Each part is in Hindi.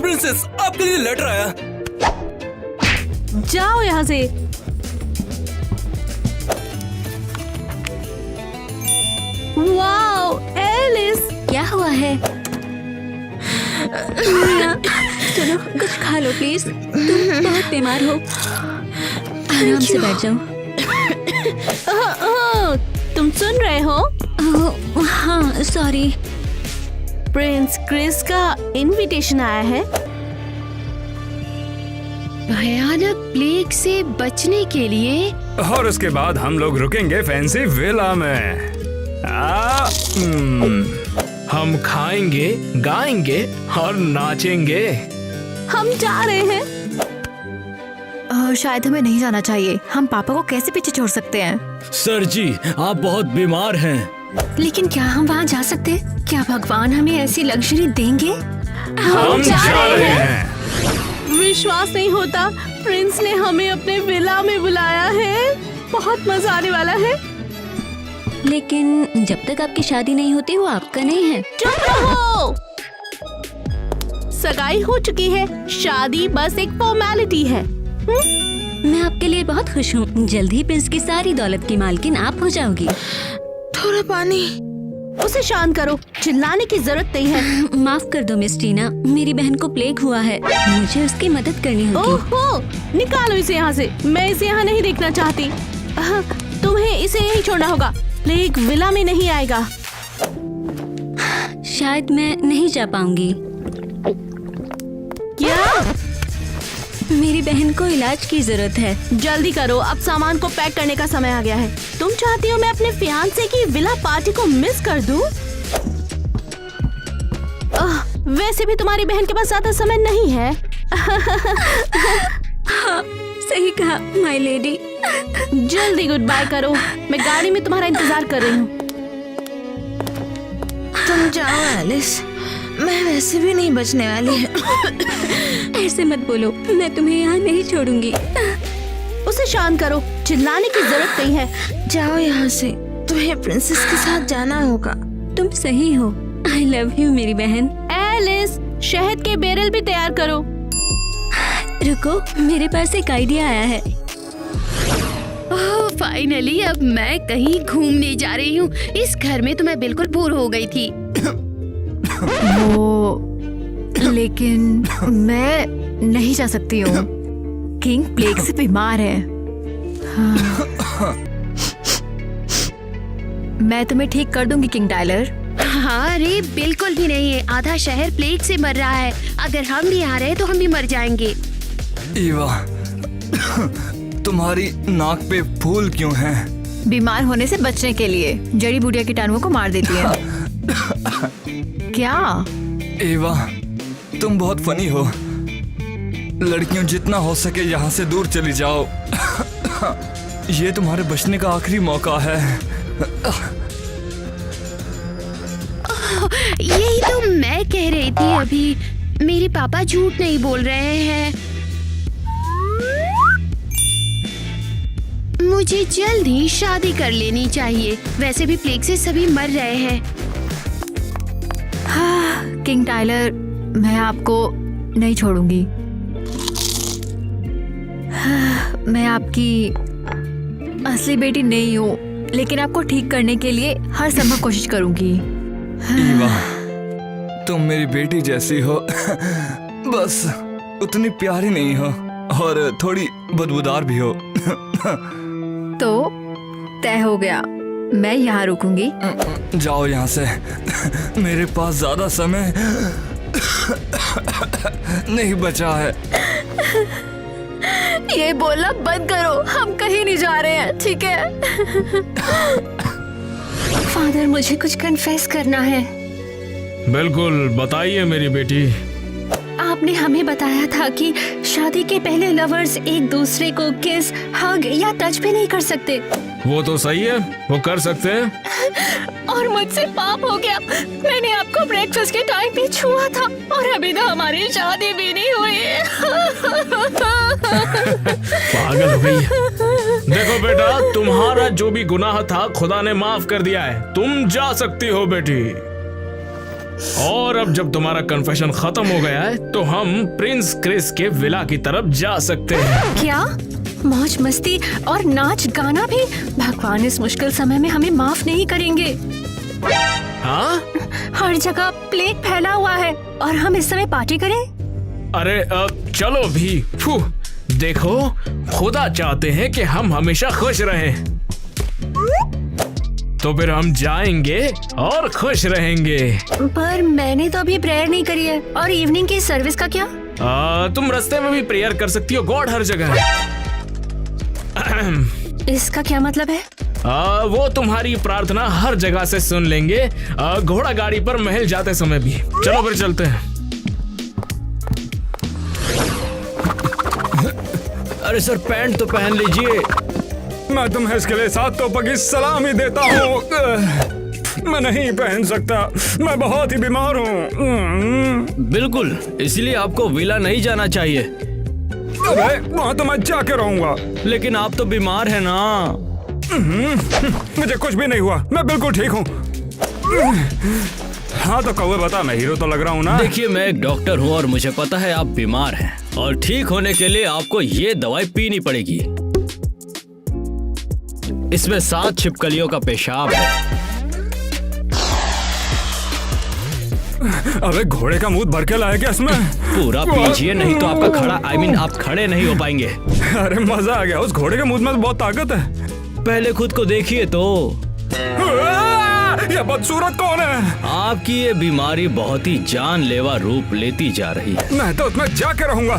प्रिंसेस, आपके लिए लेटर आया। जाओ यहाँ से। वाओ एलिस, क्या हुआ है? चलो कुछ खा लो प्लीज, तुम बहुत बीमार हो। आराम से बैठ जाओ। तुम सुन रहे हो? हाँ सॉरी। प्रिंस क्रिस का इनविटेशन आया है। भयानक प्लेग से बचने के लिए। और उसके बाद हम लोग रुकेंगे फैंसी विला में। हम खाएंगे, गाएंगे और नाचेंगे। हम जा रहे हैं। शायद हमें नहीं जाना चाहिए। हम पापा को कैसे पीछे छोड़ सकते हैं? सर जी, आप बहुत बीमार हैं। लेकिन क्या हम वहाँ जा सकते हैं? क्या भगवान हमें ऐसी लग्जरी देंगे? हम जा रहे हैं। विश्वास नहीं होता, प्रिंस ने हमें अपने विला में बुलाया है। बहुत मजा आने वाला है। लेकिन जब तक आपकी शादी नहीं होती वो आपका नहीं है। चुप रहो। सगाई हो चुकी है, शादी बस एक फॉर्मेलिटी है। मैं आपके लिए बहुत खुश हूँ। जल्द ही प्रिंस की सारी दौलत की मालकिन आप हो जाओगी। थोड़ा पानी। उसे शांत करो, चिल्लाने की जरूरत नहीं है। माफ कर दो मिस टीना, मेरी बहन को प्लेग हुआ है, मुझे उसकी मदद करनी होगी। ओहो, निकालो इसे यहाँ से। मैं इसे यहाँ नहीं देखना चाहती। तुम्हें इसे यहीं छोड़ना होगा। प्लेग विला में नहीं आएगा। शायद मैं नहीं जा पाऊंगी। क्या? मेरी बहन को इलाज की जरूरत है। जल्दी करो, अब सामान को पैक करने का समय आ गया है। तुम चाहती हो मैं अपने फियांसे की विला पार्टी को मिस कर दूं? वैसे भी तुम्हारी बहन के पास ज्यादा समय नहीं है। हाँ, सही कहा माय लेडी। जल्दी गुड बाय करो, मैं गाड़ी में तुम्हारा इंतजार कर रही हूँ। तुम जाओ एलिस, मैं वैसे भी नहीं बचने वाली है। ऐसे मत बोलो, मैं तुम्हें यहाँ नहीं छोड़ूंगी। उसे शांत करो, चिल्लाने की जरूरत नहीं है। जाओ यहाँ से, तुम्हें प्रिंसेस के साथ जाना होगा। तुम सही हो। आई लव यू मेरी बहन। एलिस, शहद के बैरल भी तैयार करो। रुको, मेरे पास एक आइडिया आया है। ओह फाइनली अब मैं कहीं घूमने जा रही हूँ। इस घर में तो मैं बिल्कुल बोर हो गई थी। लेकिन मैं नहीं जा सकती हूँ। किंग प्लेग से बीमार है। हाँ। मैं तुम्हें ठीक कर दूंगी किंग टाइलर। हाँ अरे बिल्कुल भी नहीं है। आधा शहर प्लेग से मर रहा है। अगर हम भी यहाँ रहे तो हम भी मर जाएंगे। ईवा, तुम्हारी नाक पे फूल क्यों हैं? बीमार होने से बचने के लिए जड़ी बूटियां कीटाणुओं को मार देती हैं। क्या? ईवा, तुम बहुत फनी हो। लड़कियों जितना हो सके यहाँ से दूर चली जाओ। ये तुम्हारे बचने का आखिरी मौका है। यही तो मैं कह रही थी अभी। मेरे पापा झूठ नहीं बोल रहे हैं। मुझे जल्द ही शादी कर लेनी चाहिए। वैसे भी प्लेग से सभी मर रहे हैं। हाँ, किंग टाइलर, मैं आपको नहीं छोड़ूंगी। हाँ, मैं आपकी असली बेटी नहीं हूँ, लेकिन आपको ठीक करने के लिए हर संभव कोशिश करूंगी। ईवा, तुम मेरी बेटी जैसी हो, बस उतनी प्यारी नहीं हो और थोड़ी बदबूदार भी हो। तो तय हो गया, मैं यहाँ रुकूंगी। जाओ यहाँ से। मेरे पास ज्यादा समय नहीं बचा है। ये बोलना बंद करो, हम कहीं नहीं जा रहे हैं, ठीक है? फादर, मुझे कुछ कन्फेस करना है। बिल्कुल, बताइए मेरी बेटी। आपने हमें बताया था कि शादी के पहले लवर्स एक दूसरे को किस, हग या टच भी नहीं कर सकते। वो तो सही है, वो कर सकते हैं। और मुझसे पाप हो गया। मैंने आपको ब्रेकफास्ट के टाइम पे छुआ था और अभी तो हमारी शादी भी नहीं हुई है। पागल हो गई है। देखो बेटा, तुम्हारा जो भी गुनाह था खुदा ने माफ कर दिया है। तुम जा सकती हो बेटी। और अब जब तुम्हारा कन्फेशन खत्म हो गया है तो हम प्रिंस क्रिस के विला की तरफ जा सकते हैं। क्या मौज मस्ती और नाच गाना भी? भगवान इस मुश्किल समय में हमें माफ नहीं करेंगे। हाँ? हर जगह प्लेग फैला हुआ है और हम इस समय पार्टी करें? अरे चलो भी। देखो, खुदा चाहते हैं कि हम हमेशा खुश रहें, तो फिर हम जाएंगे और खुश रहेंगे। पर मैंने तो अभी प्रेयर नहीं करी है। और इवनिंग की सर्विस का क्या? तुम रास्ते में भी प्रेयर कर सकती हो, गॉड हर जगह है। इसका क्या मतलब है? वो तुम्हारी प्रार्थना हर जगह से सुन लेंगे, घोड़ा गाड़ी पर महल जाते समय भी। चलो फिर चलते हैं। अरे सर, पैंट तो पहन लीजिए। मैं तुम्हें इसके लिए 7 तोपों की सलामी देता हूँ। मैं नहीं पहन सकता, मैं बहुत ही बीमार हूँ। बिल्कुल, इसलिए आपको विला नहीं जाना चाहिए। अरे वहाँ तो मैं जाके रहूंगा। लेकिन आप तो बीमार हैं ना। मुझे कुछ भी नहीं हुआ, मैं बिल्कुल ठीक हूँ। हाँ तो कौवे बता, मैं हीरो तो लग रहा हूँ ना? देखिए, मैं एक डॉक्टर हूँ और मुझे पता है आप बीमार हैं, और ठीक होने के लिए आपको ये दवाई पीनी पड़ेगी। इसमें 7 छिपकलियों का पेशाब है। अबे घोड़े का मुंह भर के लाया क्या इसमें? पूरा पीजिए, नहीं तो आपका खड़ा आप खड़े नहीं हो पाएंगे। अरे मजा आ गया, उस घोड़े के मुंह में तो बहुत ताकत है। पहले खुद को देखिए तो। ये बदसूरत कौन है? आपकी ये बीमारी बहुत ही जानलेवा रूप लेती जा रही है। मैं तो उसमें जाके रहूंगा,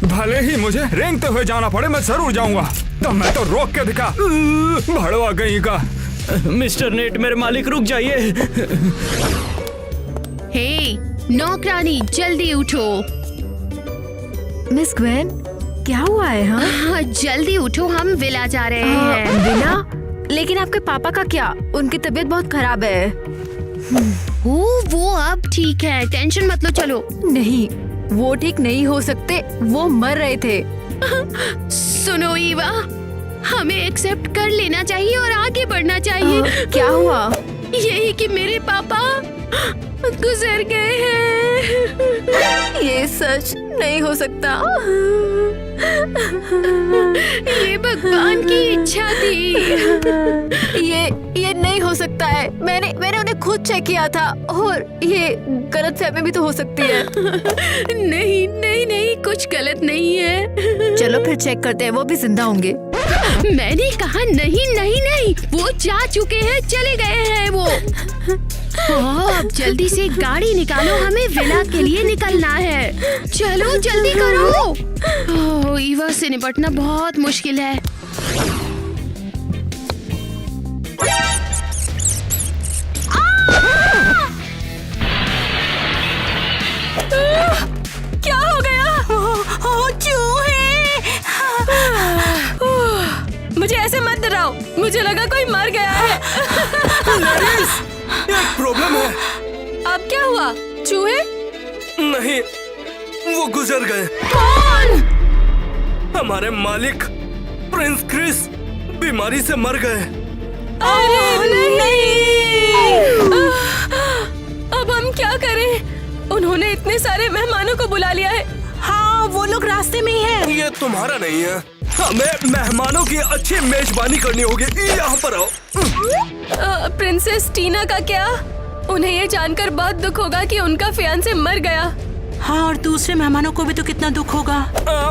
भले ही मुझे रेंगते हुए जाना पड़े, मैं जरूर जाऊंगा। तो मैं तो रोक के दिखा, भड़वा कहीं का। मिस्टर नेट, मेरे मालिक रुक जाइए। हे नौकरानी, जल्दी उठो। मिस ग्वेन, क्या हुआ है? हाँ, जल्दी उठो, हम विला जा रहे हैं। विला? लेकिन आपके पापा का क्या? उनकी तबीयत बहुत खराब है। वो अब ठीक है, टेंशन मत लो। चलो। नहीं, वो ठीक नहीं हो सकते, वो मर रहे थे। सुनो ईवा, हमें एक्सेप्ट कर लेना चाहिए और आगे बढ़ना चाहिए। क्या हुआ? यही कि मेरे पापा गुजर गए हैं। ये सच नहीं हो सकता। ये भगवान की इच्छा थी। ये नहीं हो सकता है। मैंने उन्हें खुद चेक किया था, और ये गलतफहमी भी तो हो सकती है। नहीं नहीं नहीं, कुछ गलत नहीं है। चलो फिर चेक करते हैं, वो भी जिंदा होंगे। मैंने कहा नहीं नहीं नहीं, वो जा चुके हैं, चले गए हैं वो। अब जल्दी से गाड़ी निकालो, हमें विला के लिए निकलना है। चलो जल्दी करो। ईवा से निपटना बहुत मुश्किल है। क्या हो गया? चूहे! मुझे ऐसे मत डराओ, मुझे लगा कोई मर गया है। एक प्रॉब्लम है। अब क्या हुआ? चूहे? नहीं, वो गुजर गए। कौन? हमारे मालिक प्रिंस क्रिस बीमारी से मर गए। अरे नहीं! अब हम क्या करें? उन्होंने इतने सारे मेहमानों को बुला लिया है। हाँ, वो लोग रास्ते में ही हैं। ये तुम्हारा नहीं है, हमें मेहमानों की अच्छी मेजबानी करनी होगी। यहाँ पर आओ। प्रिंसेस टीना का क्या? उन्हें ये जानकर बहुत दुख होगा कि उनका फियांसे मर गया। हाँ, और दूसरे मेहमानों को भी तो कितना दुख होगा।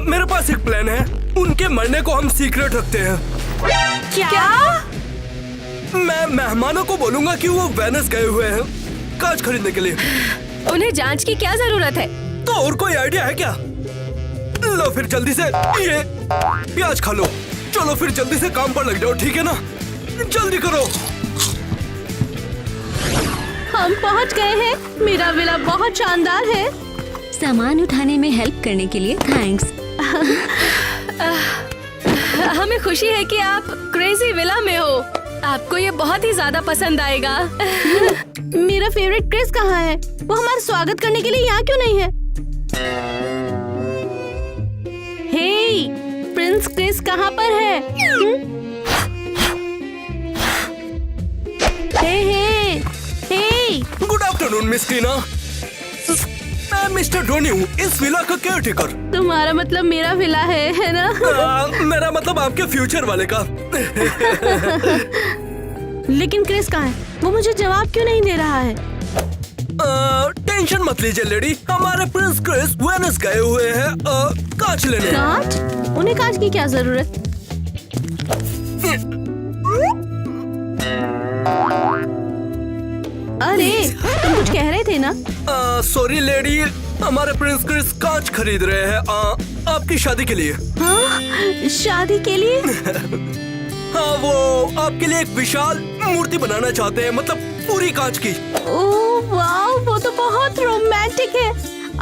मेरे पास एक प्लान है, उनके मरने को हम सीक्रेट रखते हैं। क्या? मैं मेहमानों को बोलूंगा कि वो वेनिस गए हुए हैं कांच खरीदने के लिए। उन्हें जांच की क्या जरूरत है? तो और कोई आइडिया है क्या? लो फिर जल्दी से ये प्याज खा लो। चलो फिर जल्दी से काम पर लग जाओ, ठीक है ना? जल्दी करो। हम पहुंच गए हैं। मेरा विला बहुत शानदार है। सामान उठाने में हेल्प करने के लिए थैंक्स। हमें खुशी है कि आप क्रेजी विला में हो। आपको ये बहुत ही ज्यादा पसंद आएगा। मेरा फेवरेट क्रिस कहाँ है? वो हमारा स्वागत करने के लिए यहाँ क्यों नहीं है? हे, प्रिंस क्रिस कहाँ पर है? हे हे हे। गुड आफ्टरनून आफ्टरनून मिस टीना। मैं मिस्टर डोनी हूँ, इस विला का केयरटेकर। तुम्हारा मतलब मेरा विला है ना? मेरा मतलब आपके फ्यूचर वाले का। लेकिन क्रिस कहाँ है? वो मुझे जवाब क्यों नहीं दे रहा है? टेंशन मत लीजिए लेडी, हमारे प्रिंस क्रिस वेनिस गए हुए हैं कांच लेने। कांच? उन्हें कांच की क्या जरूरत? अरे तुम कुछ कह रहे थे ना? सॉरी लेडी, हमारे प्रिंस क्रिस कांच खरीद रहे हैं आपकी शादी के लिए। हाँ, शादी के लिए? हाँ, वो आपके लिए एक विशाल मूर्ति बनाना चाहते हैं, मतलब पूरी कांच की। ओह वाह, वो तो बहुत रोमांटिक है।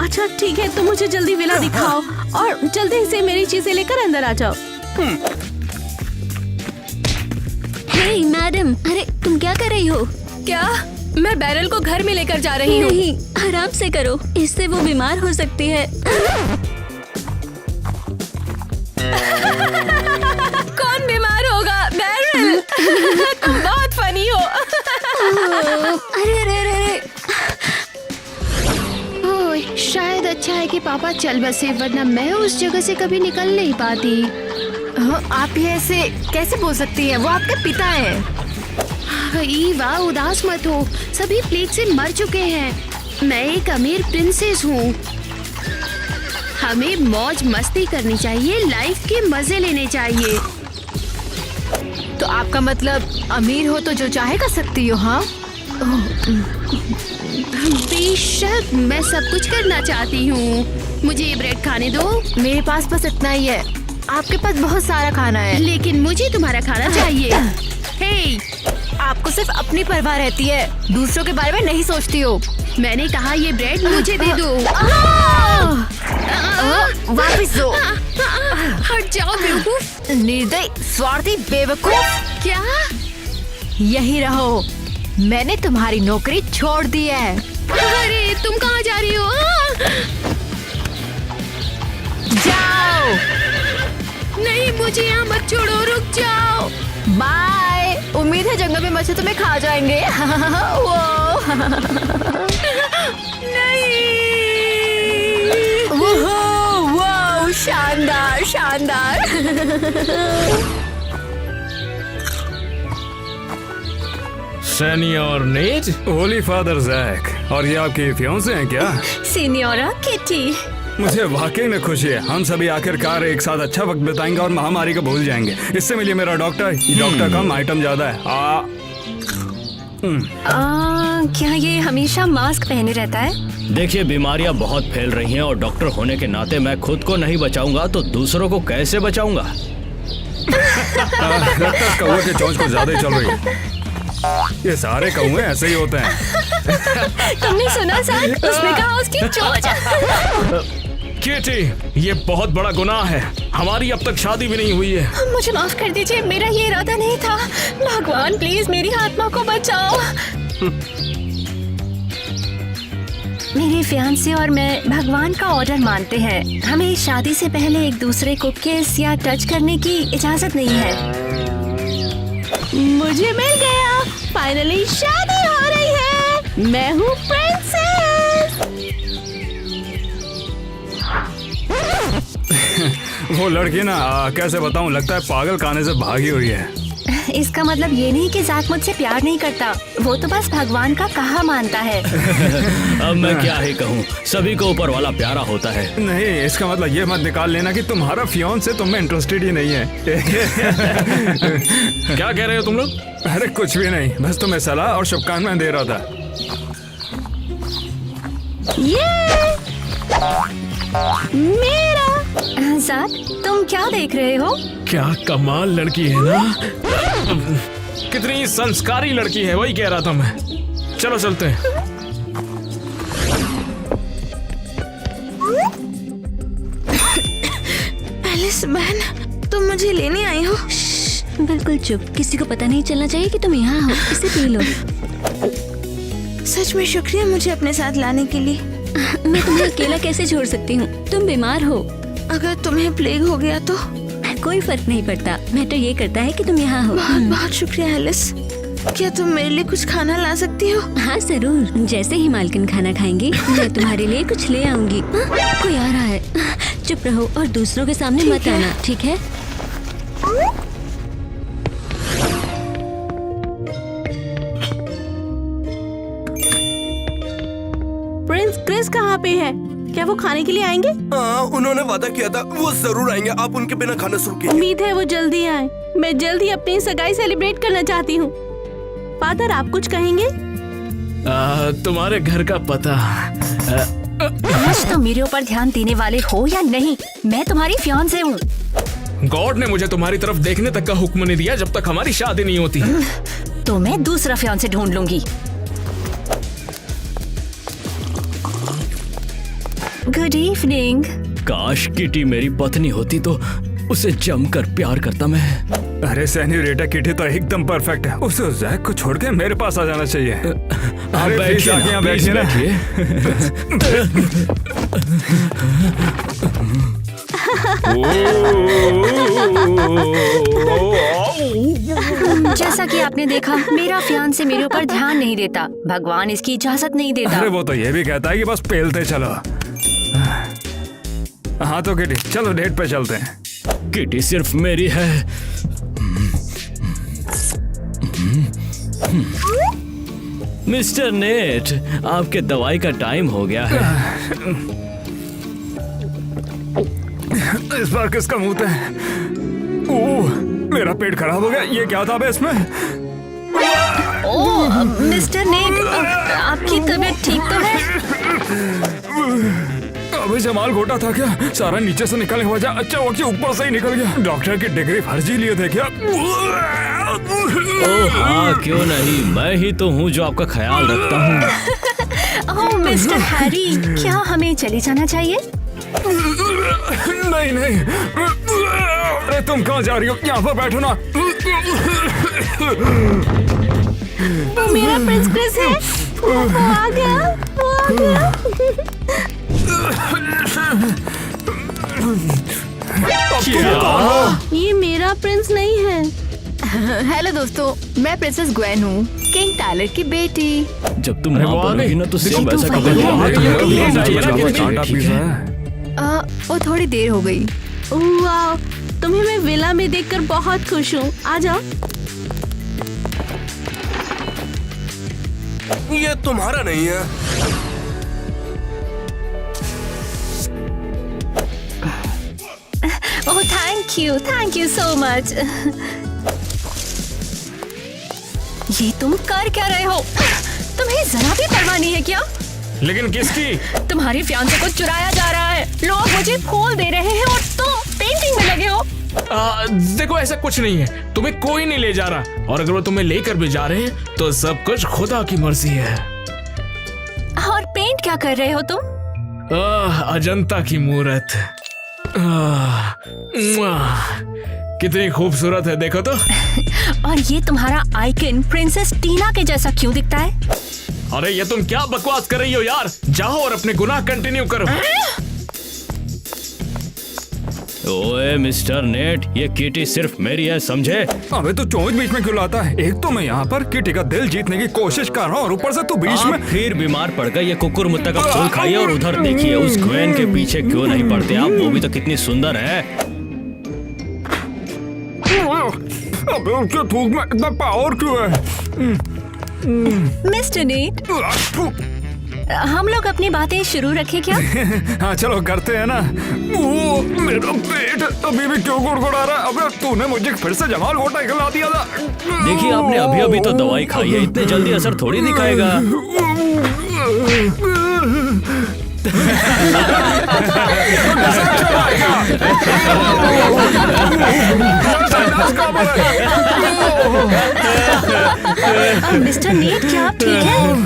अच्छा ठीक है, तुम मुझे जल्दी विला दिखाओ और जल्दी से मेरी चीजें लेकर अंदर आ जाओ। हे मैडम, अरे तुम क्या कर रही हो? क्या? मैं बैरल को घर में लेकर जा रही हूँ। नहीं, आराम से करो, इससे वो बीमार हो सकती है। कौन बीमार होगा? बैरल। तुम बहुत फनी हो। अरे अरे अरे अरे, ओह, शायद अच्छा है कि पापा चल बसे, वरना मैं उस जगह से कभी निकल नहीं पाती। आप ये ऐसे कैसे बोल सकती हैं? वो आपके पिता हैं। वाह, उदास मत हो, सभी प्लेग से मर चुके हैं। मैं एक अमीर प्रिंसेस हूँ। हमें मौज मस्ती करनी चाहिए, लाइफ के मजे लेने चाहिए। तो आपका मतलब अमीर हो तो जो चाहे कर सकती हो? हाँ, बेशक, मैं सब कुछ करना चाहती हूँ। मुझे ये ब्रेड खाने दो। मेरे पास बस इतना ही है, आपके पास बहुत सारा खाना है। लेकिन मुझे तुम्हारा खाना चाहिए। हे, आपको सिर्फ अपनी परवाह रहती है, दूसरों के बारे में नहीं सोचती हो। मैंने कहा ये ब्रेड मुझे दे दो। वापस दो। हट जाओ बेवकूफ। निर्दयी, स्वार्थी, बेवकूफ। क्या? यही रहो, मैंने तुम्हारी नौकरी छोड़ दी है। अरे तुम कहाँ जा रही हो? जाओ। नहीं, मुझे यहाँ मत छोड़ो, रुक जाओ। बाय। उम्मीद है जंगल में मच्छर तुम्हें खा जाएंगे। वो वो शानदार शानदार। सैनी और नेट। होली फादर जैक, और ये आपकी फियांसे हैं क्या? सीनियोरा किटी। मुझे वाकई में खुशी है, हम सभी आखिरकार एक साथ अच्छा वक्त बिताएंगे और महामारी को भूल जाएंगे। इससे मिलिए मेरा डॉक्टर। डॉक्टर कम, आइटम ज्यादा है। क्या ये हमेशा मास्क पहने रहता है? देखिए, बीमारियां बहुत फैल रही हैं और डॉक्टर होने के नाते मैं खुद को नहीं बचाऊंगा तो दूसरों को कैसे बचाऊंगा? लगता है कौवे के चोंच को ज्यादा ही चल रही है। ये सारे कौवे ऐसे ही होते हैं। तुमने सुना सर? उसने कहा उसकी चोंच। किटी, ये बहुत बड़ा गुनाह है। हमारी अब तक शादी भी नहीं हुई है। मुझे माफ कर दीजिए, मेरा ये इरादा नहीं था। भगवान प्लीज मेरी आत्मा को बचाओ। मेरे फियांसे और मैं भगवान का ऑर्डर मानते हैं। हमें शादी से पहले एक दूसरे को किस या टच करने की इजाजत नहीं है। मुझे मिल गया, फाइनली शादी हो रही है। मैं हूँ प्रिंसेस। वो लड़की ना कैसे बताऊं, लगता है पागल खाने से भागी हुई है। इसका मतलब ये नहीं कि ज़ाक मुझसे प्यार नहीं करता, वो तो बस भगवान का कहा मानता है। अब मैं क्या ही कहूँ, सभी को ऊपर वाला प्यारा होता है। नहीं, इसका मतलब ये मत निकाल लेना कि तुम्हारा फियांसे तुम में इंटरेस्टेड ही नहीं है। क्या कह रहे हो तुम लोग? अरे कुछ भी नहीं, बस तुम्हें सलाह और शुभकामनाएं दे रहा था। ये मेरा। ज़ाक, तुम क्या देख रहे हो? क्या कमाल लड़की है ना। कितनी संस्कारी लड़की है, वही कह रहा था मैं। चलो चलते हैं। एलिस बहन, तुम मुझे लेने आई हो? बिल्कुल चुप, किसी को पता नहीं चलना चाहिए कि तुम यहाँ हो। इसे पी लो। सच में शुक्रिया मुझे अपने साथ लाने के लिए। मैं तुम्हें अकेला कैसे छोड़ सकती हूँ? तुम बीमार हो। अगर तुम्हें प्लेग हो गया तो? कोई फर्क नहीं पड़ता, मैटर ये करता है कि तुम यहाँ हो। बहुत बहुत शुक्रिया एलिस। क्या तुम मेरे लिए कुछ खाना ला सकती हो? हाँ जरूर, जैसे ही मालकिन खाना खाएंगे मैं तुम्हारे लिए कुछ ले आऊंगी। कोई आ रहा है, चुप रहो और दूसरों के सामने मत आना, ठीक है? प्रिंस क्रिस कहाँ पे है? क्या वो खाने के लिए आएंगे? हाँ, उन्होंने वादा किया था वो जरूर आएंगे। आप उनके बिना खाना शुरू कीजिए। उम्मीद है वो जल्दी आए। मैं जल्दी अपनी सगाई सेलिब्रेट करना चाहती हूँ। फादर, आप कुछ कहेंगे? तुम्हारे घर का पता। आज तो मेरे ऊपर ध्यान देने वाले हो या नहीं, मैं तुम्हारी फियांसे हूँ। गॉड ने मुझे तुम्हारी तरफ देखने तक का हुक्म नहीं दिया जब तक हमारी शादी नहीं होती। तो मैं दूसरा फियांसे ढूंढ लूंगी। Good evening. काश किटी मेरी पत्नी होती तो उसे जमकर प्यार करता मैं। अरे सेन्योरिटा किटी तो एकदम परफेक्ट है। उसे जैक को छोड़ के मेरे पास आ जाना चाहिए। अरे प्लीज आके यहाँ बैठिए ना। जैसा कि आपने देखा, मेरा फियांसे मेरे ऊपर ध्यान नहीं देता। भगवान इसकी इजाजत नहीं देता। अरे वो तो ये भी कहता है कि बस पेलते चलो। हाँ तो किटी चलो डेट पे चलते हैं। किटी सिर्फ मेरी है। मिस्टर नेट, आपके दवाई का टाइम हो गया है। इस बार किसका मुंह है? ओह, मेरा पेट खराब हो गया। ये क्या था बे इसमें? ओह मिस्टर नेट, आपकी तबीयत ठीक तो है? अभी जमाल घोटा था क्या? सारा नीचे से निकलने हुआ। अच्छा वो कि ऊपर से ही निकल गया। डॉक्टर की डिग्री फर्जी लिए थे क्या? ओह हाँ, क्यों नहीं, मैं ही तो हूँ जो आपका ख्याल रखता हूँ। ओह मिस्टर हैरी, क्या हमें चले जाना चाहिए? नहीं नहीं, अरे तुम कहाँ जा रही हो? यहाँ पर बैठो ना। वो मेरा प्रिंस क्रिस है। वो आ गया, वो आ गया। ये मेरा प्रिंस नहीं है। हेलो दोस्तों, मैं प्रिंसेस ग्वेन हूँ, किंग टाइलर की बेटी। जब तुम वहाँ पर रही ना तो सेम वैसा तुम वो थोड़ी देर हो गई। वाह, तुम्हें मैं विला में देखकर बहुत खुश हूँ। आ जाओ। ये तुम्हारा नहीं है। Oh thank you so much. ये तुम कर क्या रहे हो? तुम्हें जरा भी परवाह नहीं है क्या? लेकिन किसकी? तुम्हारी फियांसे को चुराया जा रहा है। लोग मुझे फूल दे रहे हैं और तुम पेंटिंग में लगे हो। देखो ऐसा कुछ नहीं है, तुम्हें कोई नहीं ले जा रहा, और अगर वो तुम्हें लेकर भी जा रहे हैं तो सब कुछ खुदा की मर्जी है। और पेंट क्या कर रहे हो तुम? अजंता की मूर्त। कितनी खूबसूरत है, देखो तो। और ये तुम्हारा आइकन प्रिंसेस टीना के जैसा क्यों दिखता है? अरे ये तुम क्या बकवास कर रही हो यार? जाओ और अपने गुनाह कंटिन्यू करो। ओए मिस्टर नेट, ये किटी सिर्फ मेरी है, समझे? अबे तू चोंच बीच में क्यों लाता है? एक तो मैं यहाँ पर किटी का दिल जीतने की कोशिश कर रहा हूँ और ऊपर से तू बीच में। फिर बीमार पड़ गए। ये कुकुर मुत्ता का फूल खाइए और उधर देखिए उस ग्वेन के पीछे क्यों नहीं पड़ते आप? वो भी तो कितनी सुंदर है। अबे उसके थूक में इतना पावर क्यों है? मिस्टर नेट, हम लोग अपनी बातें शुरू रखें क्या? हाँ चलो करते हैं ना। वो मेरा पेट अभी भी क्यों गुड़गुड़ा रहा है? अबे तूने मुझे फिर से जमाल घोटा खिला दिया था। देखिए आपने अभी अभी तो दवाई खाई है, इतने जल्दी असर थोड़ी दिखाएगा। मिस्टर नेट, क्या आप ठीक हैं?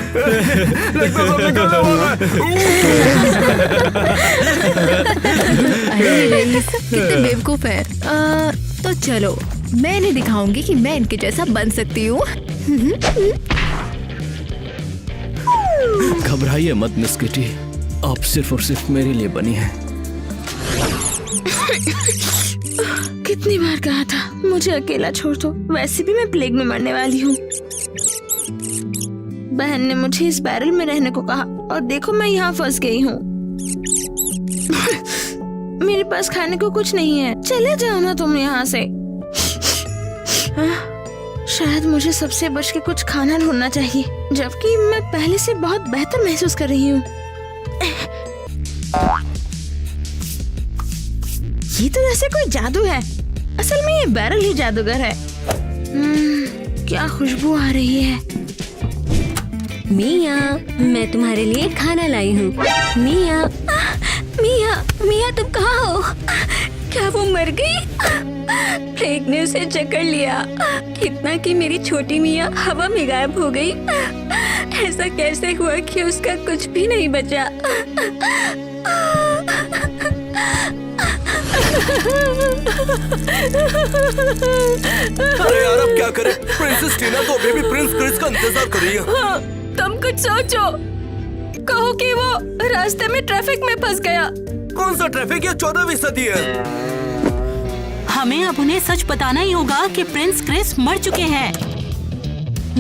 कितने बेवकूफ है। तो चलो मैं इन्हें दिखाऊंगी कि मैं इनके जैसा बन सकती हूँ। घबराइए मत मिस किटी, आप सिर्फ और सिर्फ मेरे लिए बनी है। कितनी बार कहा था मुझे अकेला छोड़ दो, वैसे भी मैं प्लेग में मरने वाली हूँ। बहन ने मुझे इस बैरल में रहने को कहा और देखो मैं यहाँ फंस गई हूँ। मेरे पास खाने को कुछ नहीं है, चले जाओ ना तुम यहाँ से। शायद मुझे सबसे बच के कुछ खाना ढूंढना चाहिए, जबकि मैं पहले से बहुत बेहतर महसूस कर रही हूँ। ये तो जैसे कोई जादू है। असल में ये बैरल ही जादूगर है। क्या खुशबू आ रही है। मिया, मैं तुम्हारे लिए खाना लाई हूँ। मिया, मिया, मिया तुम कहाँ हो? क्या वो मर गई? प्लेग ने उसे जकड़ लिया, इतना कि मेरी छोटी मिया हवा में गायब हो गई। ऐसा कैसे हुआ कि उसका कुछ भी नहीं बचा? अरे यार अब क्या करें? प्रिंसेस टीना तो अभी भी प्रिंस क्रिस का इंतजार कर रही है। हाँ, तुम कुछ सोचो। कहो कि वो रास्ते में ट्रैफिक में फंस गया। कौन सा ट्रैफिक? ये 14वीं सदी है। हमें अब उन्हें सच बताना ही होगा कि प्रिंस क्रिस मर चुके हैं।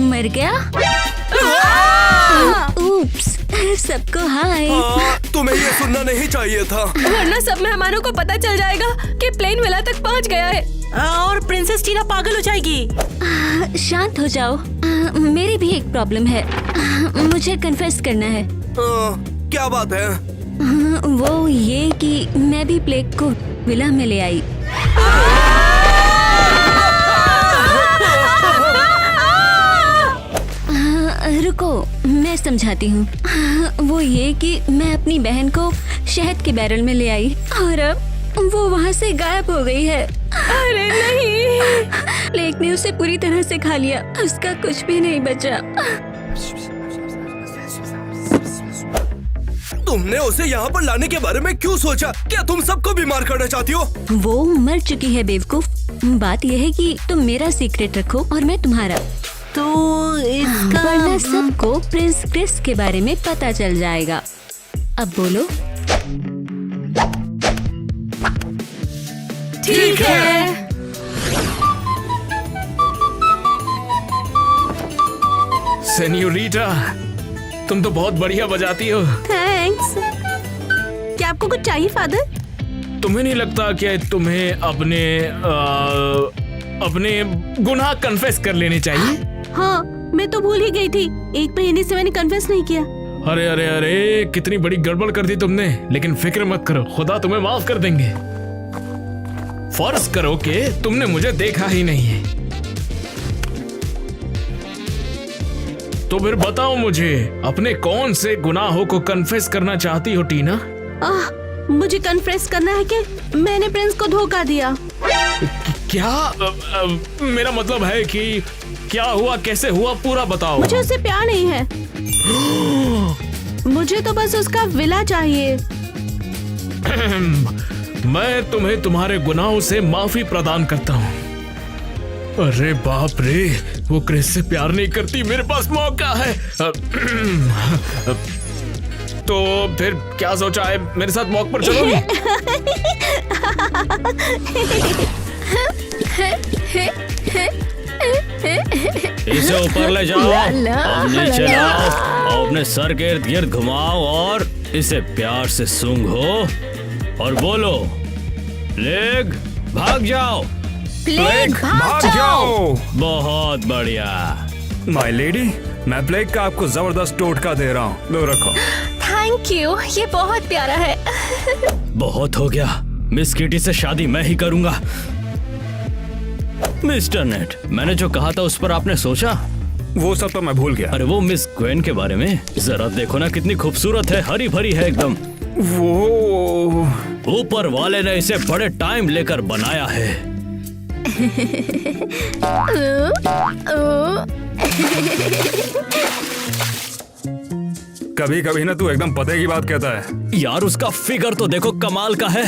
मर गया? उप्स, सबको हाय। तुम्हें ये सुनना नहीं चाहिए था, वरना सब मेहमानों को पता चल जाएगा कि प्लेन विला तक पहुंच गया है और प्रिंसेस टीना पागल हो जाएगी। शांत हो जाओ। मेरी भी एक प्रॉब्लम है। मुझे कन्फेस करना है। क्या बात है? वो ये कि मैं भी प्लेग को विला में ले आई। रुको, मैं समझाती हूँ। वो ये कि मैं अपनी बहन को शहद के बैरल में ले आई और अब वो वहाँ से गायब हो गई है। अरे नहीं, प्लेग ने उसे पूरी तरह से खा लिया, उसका कुछ भी नहीं बचा। तुमने उसे यहाँ पर लाने के बारे में क्यों सोचा? क्या तुम सबको बीमार करना चाहती हो? वो मर चुकी है बेवकूफ। बात यह है कि तुम मेरा सीक्रेट रखो और मैं तुम्हारा। तो इसका वरना सबको प्रिंस क्रिस के बारे में पता चल जाएगा। अब बोलो। ठीक है। सेन्योरिटा, तुम तो बहुत बढ़िया बजाती हो। थैंक्स। क्या आपको कुछ चाहिए फादर? तुम्हें नहीं लगता कि तुम्हें अपने गुनाह कन्फेस कर लेने चाहिए? हाँ, मैं तो भूल ही गई थी। 1 महीने से मैंने कन्फेस नहीं किया। अरे अरे अरे, कितनी बड़ी गड़बड़ कर दी तुमने। लेकिन फिक्र मत करो, खुदा तुम्हें माफ कर देंगे। फर्ज करो कि तुमने मुझे देखा ही नहीं है, तो फिर बताओ मुझे अपने कौन से गुनाहों को कन्फेस करना चाहती हो टीना? मुझे कन्फेस करना है कि मैंने प्रिंस को धोखा दिया। क्या? मेरा मतलब है कि क्या हुआ, कैसे हुआ, पूरा बताओ। मुझे उससे प्यार नहीं है। मुझे तो बस उसका विला चाहिए। मैं तुम्हें तुम्हारे गुनाहों से माफी प्रदान करता हूँ। अरे बाप रे, वो क्रिस से प्यार नहीं करती, मेरे पास मौका है। तो फिर क्या सोचा है, मेरे साथ वॉक पर चलोगी? इसे ऊपर ले जाओ, अब नीचे लाओ, और अपने सर के इर्द गिर्द घुमाओ और इसे प्यार से सूंघो और बोलो, प्लेग भाग जाओ। प्लेग भाग जाओ। बहुत बढ़िया। माय लेडी, मैं प्लेग का आपको जबरदस्त टोटका दे रहा हूँ, लो रखो। थैंक यू, ये बहुत प्यारा है। बहुत हो गया, मिस किटी से शादी मैं ही करूंगा। मिस्टर नेट, मैंने जो कहा था उस पर आपने सोचा? वो सब तो मैं भूल गया। अरे वो मिस ग्वेन के बारे में जरा देखो ना, कितनी खूबसूरत है, हरी भरी है एकदम। वो ऊपर वाले ने इसे बड़े टाइम लेकर बनाया है। कभी कभी ना तू एकदम पते की बात कहता है। यार उसका फिगर तो देखो, कमाल का है।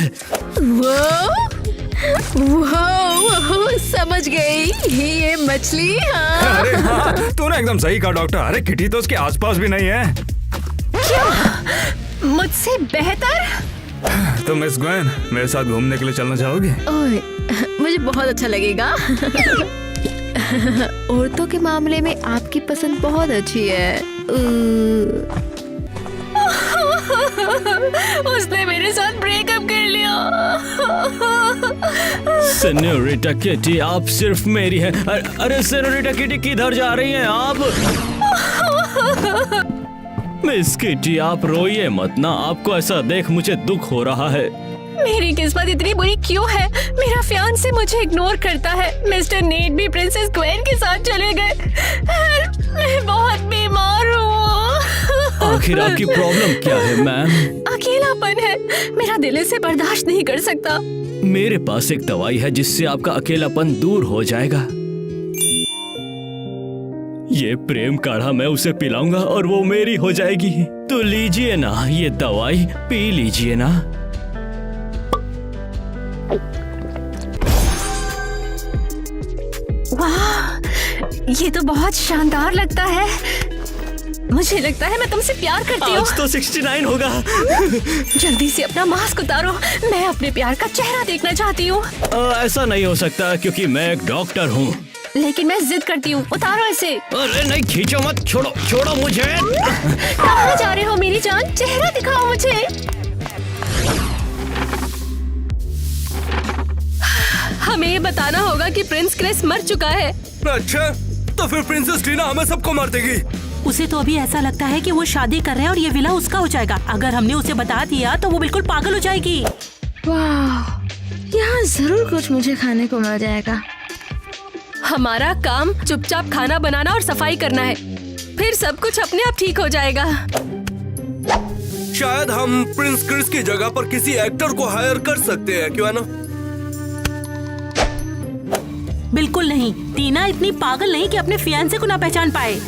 वो समझ गई, ये मछली। हाँ। अरे हाँ, तूने एकदम सही कहा डॉक्टर। अरे किटी तो उसके आसपास भी नहीं है। क्या मुझसे बेहतर? तो मिस ग्वेन, मेरे साथ घूमने के लिए चलना चाहोगी? मुझे बहुत अच्छा लगेगा। औरतों के मामले में आपकी पसंद बहुत अच्छी है। उसने मेरे साथ ब्रेकअप कर लिया। सेन्योरिटा किटी, आप सिर्फ मेरी है। अरे सेन्योरिटा किटी, किधर जा रही हैं आप? मिस किटी, आप रोइए मत ना। आपको ऐसा देख मुझे दुख हो रहा है। मेरी किस्मत इतनी बुरी क्यों है? मेरा फियांसे मुझे इग्नोर करता है। मिस्टर नेट भी प्रिंसेस ग्वेन के साथ चले गए। मैं बहुत बीमार हूँ। आखिर आपकी प्रॉब्लम क्या है मैम? अकेलापन है। मेरा दिल इसे बर्दाश्त नहीं कर सकता। मेरे पास एक दवाई है जिससे आपका अकेलापन दूर हो जाएगा। ये प्रेम काढ़ा मैं उसे पिलाऊंगा और वो मेरी हो जाएगी। तो लीजिए ना ये दवाई, पी लीजिए ना। वाह, ये तो बहुत शानदार लगता है। मुझे लगता है मैं तुमसे प्यार करती हूँ। आज तो 69 होगा। जल्दी से अपना मास्क उतारो। मैं अपने प्यार का चेहरा देखना चाहती हूँ। ऐसा नहीं हो सकता क्योंकि मैं एक डॉक्टर हूँ। लेकिन मैं जिद करती हूँ, उतारो इसे। अरे नहीं, खींचो मत, छोड़ो छोड़ो मुझे। कहाँ जा रहे हो मेरी जान? चेहरा दिखाओ मुझे। हमें ये बताना होगा कि प्रिंस क्रिस मर चुका है। अच्छा, तो फिर प्रिंसेस टीना हमें सबको मार देगी। उसे तो अभी ऐसा लगता है कि वो शादी कर रहे हैं और ये विला उसका हो जाएगा। अगर हमने उसे बता दिया तो वो बिल्कुल पागल हो जाएगी। वाह, यहाँ जरूर कुछ मुझे खाने को मिल जाएगा। हमारा काम चुपचाप खाना बनाना और सफाई करना है, फिर सब कुछ अपने आप ठीक हो जाएगा। शायद हम प्रिंस क्रिस की जगह पर किसी एक्टर को हायर कर सकते हैं, क्यों है ना? बिल्कुल नहीं, टीना इतनी पागल नहीं कि अपने फियांसे को ना पहचान पाए।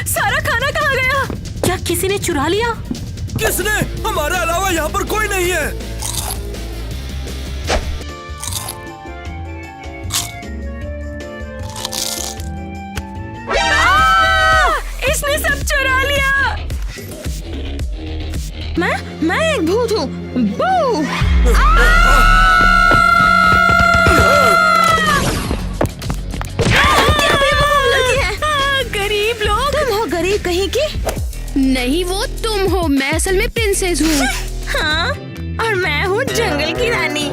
सारा खाना कहाँ गया? क्या किसी ने चुरा लिया? किसने? हमारे अलावा यहाँ पर कोई नहीं है। इसने सब चुरा लिया। मैं एक भूत हूँ। बू! गरीब लोग। तुम हो गरीब कहीं की? नहीं, वो तुम हो। मैं असल में प्रिंसेस हूँ। हाँ, और मैं हूँ जंगल की रानी।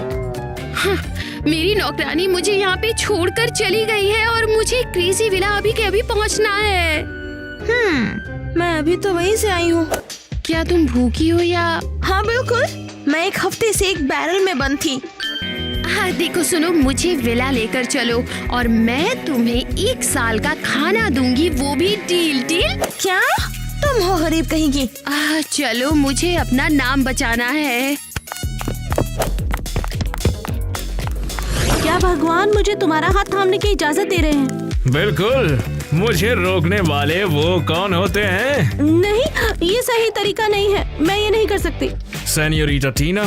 मेरी नौकरानी मुझे यहाँ पे छोड़कर चली गई है और मुझे क्रेजी विला अभी के अभी पहुँचना है। मैं अभी तो वहीं से आई हूँ। क्या तुम भूखी हो या? हाँ बिल्कुल, मैं एक हफ्ते से एक बैरल में बंद थी। हाँ देखो सुनो, मुझे विला लेकर चलो और मैं तुम्हें 1 साल का खाना दूंगी, वो भी डील। क्या तुम हो गरीब कहीं की? चलो, मुझे अपना नाम बचाना है। क्या भगवान मुझे तुम्हारा हाथ थामने की इजाजत दे रहे हैं? बिल्कुल। मुझे रोकने वाले वो कौन होते हैं? नहीं, ये सही तरीका नहीं है। मैं ये नहीं कर सकती। सेन्योरिटा टीना,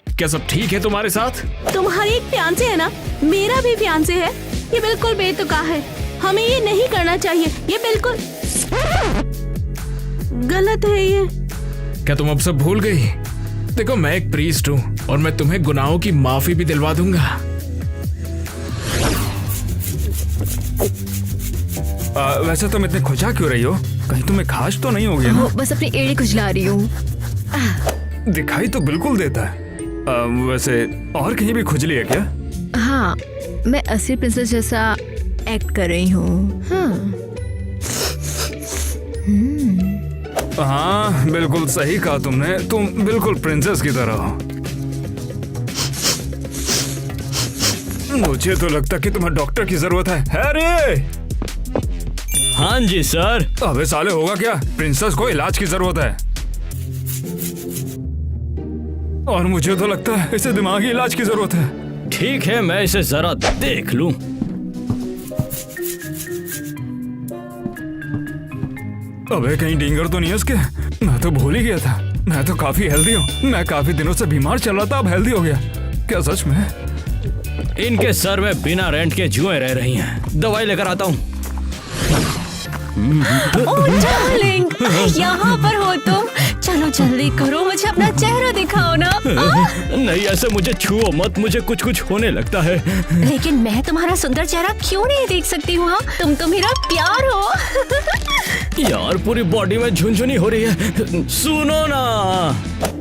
क्या सब ठीक है तुम्हारे साथ? तुम्हारी एक फियांसे है ना? मेरा भी फियांसे है। ये बिल्कुल बेतुका है। हमें ये नहीं करना चाहिए। ये बिल्कुल गलत है ये। क्या तुम अब सब भूल गई? देखो, मैं एक प्रीस्ट हूँ और मैं तुम्हें गुनाहों की माफी भी दिलवा दूंगा। वैसे तुम इतने खुजा क्यों रही हो? कहीं तुम्हें खास तो नहीं हो गया ना? बस अपनी एड़ी खुजला रही हूँ। दिखाई तो बिल्कुल देता है। वैसे और कहीं भी खुजली है क्या? हाँ, मैं असली प्रिंसेस जैसा एक्ट कर रही हूँ। हाँ, बिल्कुल सही कहा तुमने। तुम बिल्कुल प्रिंसेस की तरह हो। मुझे तो लगता कि तुम्हें डॉक्टर की जरूरत है। हैरी! हाँ जी सर। अबे साले, होगा क्या? प्रिंसेस को इलाज की जरूरत है और मुझे तो लगता है इसे दिमागी इलाज की जरूरत है। ठीक है, मैं इसे जरा देख लूं। अबे कहीं डिंगर तो नहीं है उसके? मैं तो भूल ही गया था। मैं तो काफी हेल्दी हूँ। मैं काफी दिनों से बीमार चल रहा था, अब हेल्दी हो गया। क्या सच में? इनके सर में बिना रेंट के जुएं रह रही हैं। दवाई लेकर आता हूँ। ओह डार्लिंग, यहाँ पर हो तुम। चलो जल्दी करो, मुझे अपना चेहरा दिखाओ ना। नहीं, ऐसे मुझे छुओ मत, मुझे कुछ कुछ होने लगता है। लेकिन मैं तुम्हारा सुंदर चेहरा क्यों नहीं देख सकती हूँ? हाँ? तुम तो मेरा प्यार हो। यार पूरी बॉडी में झुनझुनी हो रही है। सुनो ना,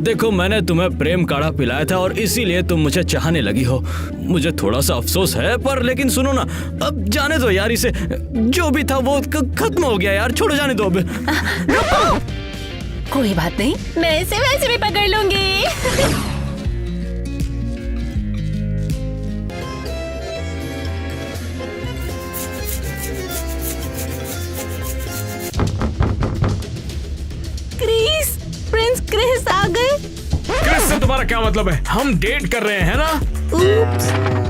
देखो मैंने तुम्हें प्रेम काढ़ा पिलाया था और इसीलिए तुम मुझे चाहने लगी हो। मुझे थोड़ा सा अफसोस है, पर लेकिन सुनो ना, अब जाने दो यार इसे। जो भी था वो खत्म हो गया यार, छोड़ो, जाने दो अब। रुको, कोई बात नहीं, मैं इसे वैसे भी पकड़ लूंगी। प्रिंस क्रिस आ गए। क्रिस से तुम्हारा क्या मतलब है? हम डेट कर रहे हैं ना? Oops,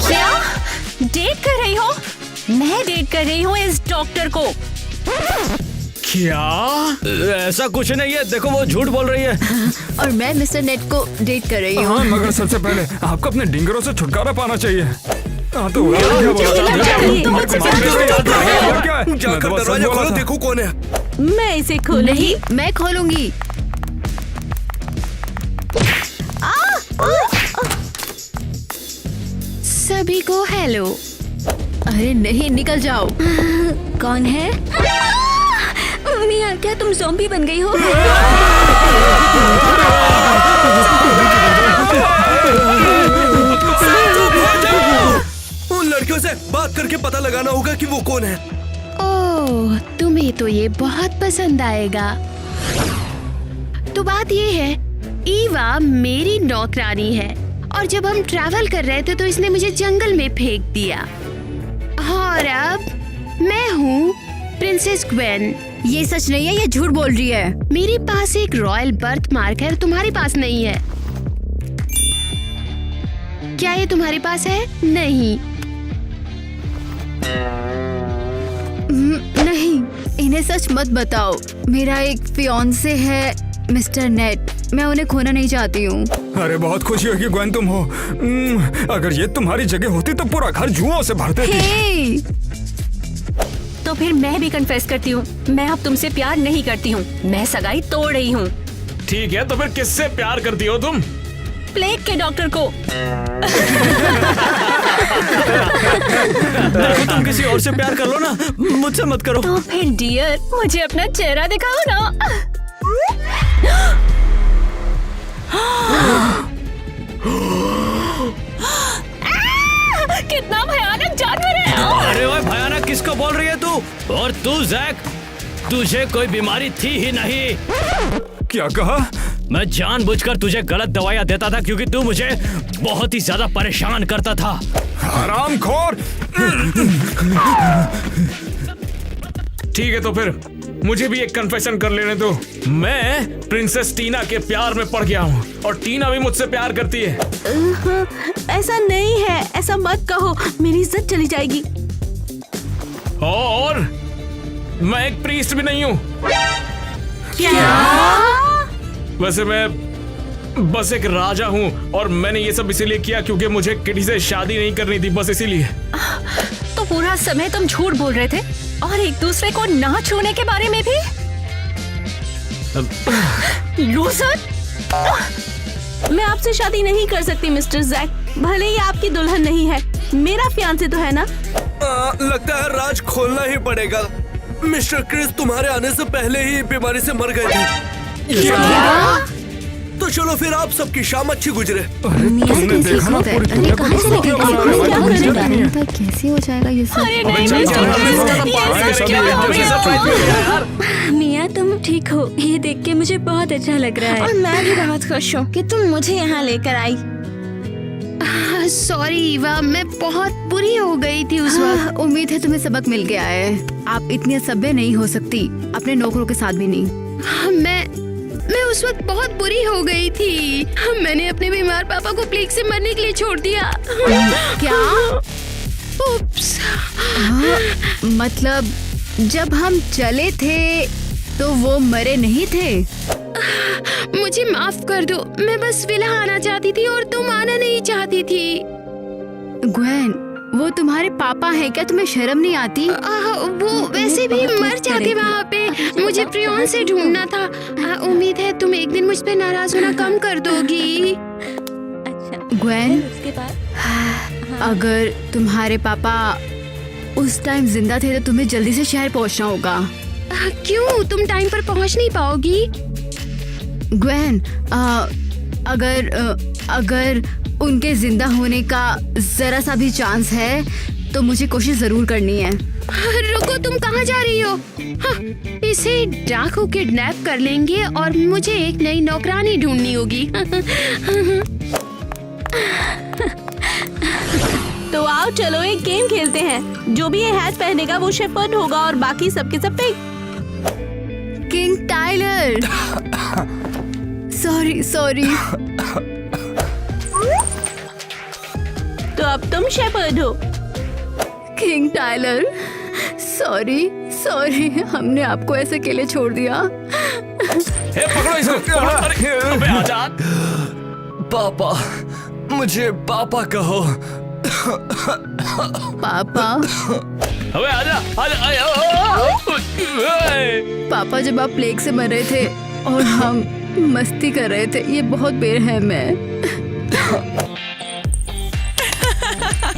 क्या डेट कर रही हो? मैं डेट कर रही हूँ इस डॉक्टर को। क्या? ऐसा कुछ नहीं है, देखो वो झूठ बोल रही है। और मैं मिस्टर नेट को डेट कर रही हूँ। हाँ, मगर सबसे पहले आपको अपने डिंगरों से छुटकारा पाना चाहिए। हाँ तो जाकर दरवाजा खोलो, देखो कौन है। मैं इसे खोलूंगी। नहीं, मैं खोलूंगी। सभी को हेलो। अरे नहीं, निकल जाओ। कौन है? मिया, क्या तुम ज़ॉम्बी बन गई हो? उन लड़कियों से बात करके पता लगाना होगा कि वो कौन है। ओह, तुम्हें तो ये बहुत पसंद आएगा। तो बात ये है, ईवा मेरी नौकरानी है और जब हम ट्रैवल कर रहे थे तो इसने मुझे जंगल में फेंक दिया। और अब मैं हूँ प्रिंसेस ग्वेन। ये सच नहीं है, ये झूठ बोल रही है। मेरे पास एक रॉयल बर्थ मार्क है, तुम्हारे पास नहीं है। क्या ये तुम्हारे पास है? नहीं। नहीं, इन्हें सच मत बताओ। मेरा एक फियांसे है मिस्टर नेट, मैं उन्हें खोना नहीं चाहती हूँ। अरे बहुत खुशी हुई कि ग्वेन तुम हो। अगर ये तुम्हारी जगह होती तो पूरा घर जुओं से भर देती। हे! तो फिर मैं भी कन्फेस करती हूँ, मैं अब तुमसे प्यार नहीं करती हूँ। मैं सगाई तोड़ रही हूँ। ठीक है, तो फिर किससे प्यार करती हो तुम? प्लेग के डॉक्टर को। देखो तुम किसी और से प्यार कर लो ना, मुझसे मत करो। तो फिर डियर, मुझे अपना चेहरा दिखाओ ना। कितना भयानक जानवर है। अरे ओए, भयानक किसको बोल रही है तू? और तू जैक, तुझे कोई बीमारी थी ही नहीं। क्या कहा? मैं जानबूझकर तुझे गलत दवाइयाँ देता था क्योंकि तू मुझे बहुत ही ज्यादा परेशान करता था। हरामखोर। ठीक है, तो फिर मुझे भी एक कन्फेशन कर लेने दो। मैं प्रिंसेस टीना के प्यार में पड़ गया हूँ और टीना भी मुझसे प्यार करती है। ऐसा नहीं है, ऐसा मत कहो, मेरी इज्जत चली जाएगी। और मैं एक प्रीस्ट भी नहीं हूँ। वैसे मैं बस एक राजा हूँ और मैंने ये सब इसीलिए किया क्योंकि मुझे किसी से शादी नहीं करनी थी, बस इसीलिए। तो पूरा समय तुम झूठ बोल रहे थे और एक दूसरे को ना छूने के बारे में भी। लूजर! मैं आपसे शादी नहीं कर सकती मिस्टर जैक, भले ही आपकी दुल्हन नहीं है, मेरा फियांसे तो है ना। लगता है राज खोलना ही पड़ेगा। मिस्टर क्रिस तुम्हारे आने से पहले ही बीमारी से मर गए थे। तो चलो फिर आप सबकी शाम अच्छी गुजरे। तुमने देखा ना, पूरी दुनिया को कैसे हो जाएगा ये सब? अरे नहीं मिस्टर क्रिस, ये सब क्या हो रहा है? मिया, तुम ठीक हो? ये देख के मुझे बहुत अच्छा लग रहा है। और मैं भी बहुत खुश हूँ कि तुम मुझे यहाँ लेकर आई। सॉरी ईवा, मैं बहुत बुरी हो गई थी उस वक्त। उम्मीद है तुम्हें सबक मिल गया है। आप इतनी सभ्य नहीं हो सकती, अपने नौकरों के साथ भी नहीं। मैं उस वक्त बहुत बुरी हो गई थी। मैंने अपने बीमार पापा को प्लेग से मरने के लिए छोड़ दिया। क्या? उप्स। मतलब जब हम चले थे तो वो मरे नहीं थे? मुझे माफ कर दो, मैं बस विला आना चाहती थी और तुम आना नहीं चाहती थी। ग्वेन, वो तुम्हारे पापा हैं, क्या तुम्हें शर्म नहीं आती? वो वैसे भी मर जाते वहाँ पे। मुझे प्रियोन से ढूंढना था। उम्मीद है तुम एक दिन मुझ पे नाराज होना कम कर दोगी। ग्वेन, उसके बाद अगर तुम्हारे पापा उस टाइम जिंदा थे तो तुम्हें जल्दी से शहर पहुंचना होगा। क्यों, तुम टाइम पर पहुँच नहीं पाओगी? ग्वेन, अगर उनके जिंदा होने का जरा सा भी चांस है तो मुझे कोशिश जरूर करनी है। रुको, तुम कहाँ जा रही हो? इसे डाकू किडनैप कर लेंगे और मुझे एक नई नौकरानी ढूंढनी होगी। तो आओ चलो एक गेम खेलते हैं। जो भी ये हैट पहनेगा वो शेपर्ड होगा और बाकी सबके सब पिग। King Tyler, sorry. तो अब तुम शेपर्ड हो। किंग टाइलर, सॉरी, हमने आपको ऐसे अकेले छोड़ दिया। हे, पकड़ो इसको, पकड़ो। अबे आजा। पापा, मुझे पापा कहो। पापा, अबे आजा। पापा जब आप प्लेग से मर रहे थे और हम मस्ती कर रहे थे, ये बहुत बेरहम है।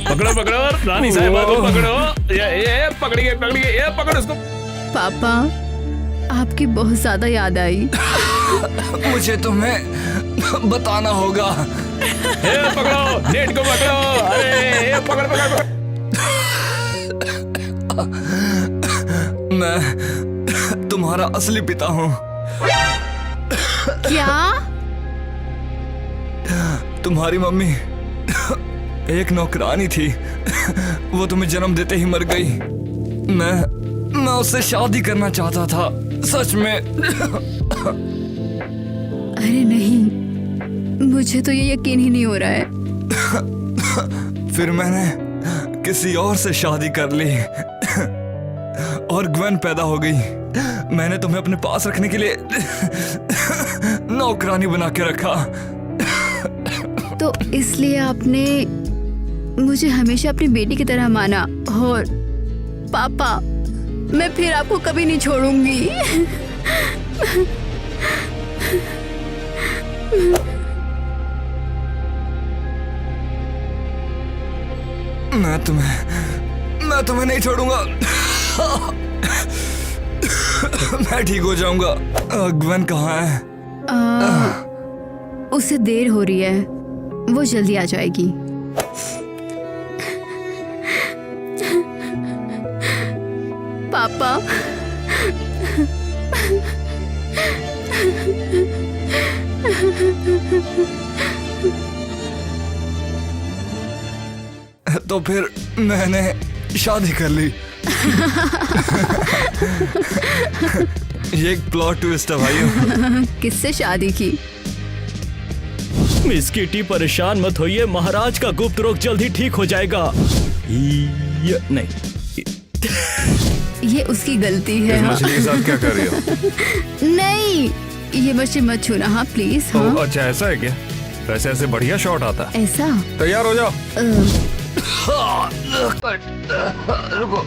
पकड़ो रानी साहिबा को पकड़ो। ये पकड़िए, ये पकड़ो उसको। पापा, आपकी बहुत ज्यादा याद आई। मुझे तुम्हें बताना होगा। ये पकड़ो, नेट को पकड़ो। अरे ये पकड़। मैं तुम्हारा असली पिता हूँ। क्या? तुम्हारी मम्मी एक नौकरानी थी, वो तुम्हें जन्म देते ही मर गई। मैं उससे शादी करना चाहता था, सच में। अरे नहीं, मुझे तो ये यकीन ही नहीं हो रहा है। फिर मैंने किसी और से शादी कर ली और ग्वेन पैदा हो गई। मैंने तुम्हें अपने पास रखने के लिए नौकरानी बना के रखा। तो इसलिए आपने मुझे हमेशा अपनी बेटी की तरह माना। और पापा, मैं फिर आपको कभी नहीं छोड़ूंगी। मैं तुम्हें नहीं छोड़ूंगा। मैं ठीक हो जाऊंगा। ग्वेन कहाँ है? उसे देर हो रही है, वो जल्दी आ जाएगी। पापा, तो फिर मैंने शादी कर ली। ये एक प्लॉट ट्विस्ट है भाइयों। किससे शादी की? मिस किटी, परेशान मत होइए, महाराज का गुप्त रोग जल्दी ठीक हो जाएगा। नहीं, ये उसकी गलती है। मछली के साथ क्या कर रही हो? नहीं, ये मछली मत छूना। हाँ प्लीज। हाँ? अच्छा ऐसा है क्या? वैसे ऐसे बढ़िया शॉट आता। ऐसा? तैयार हो जाओ। रुको।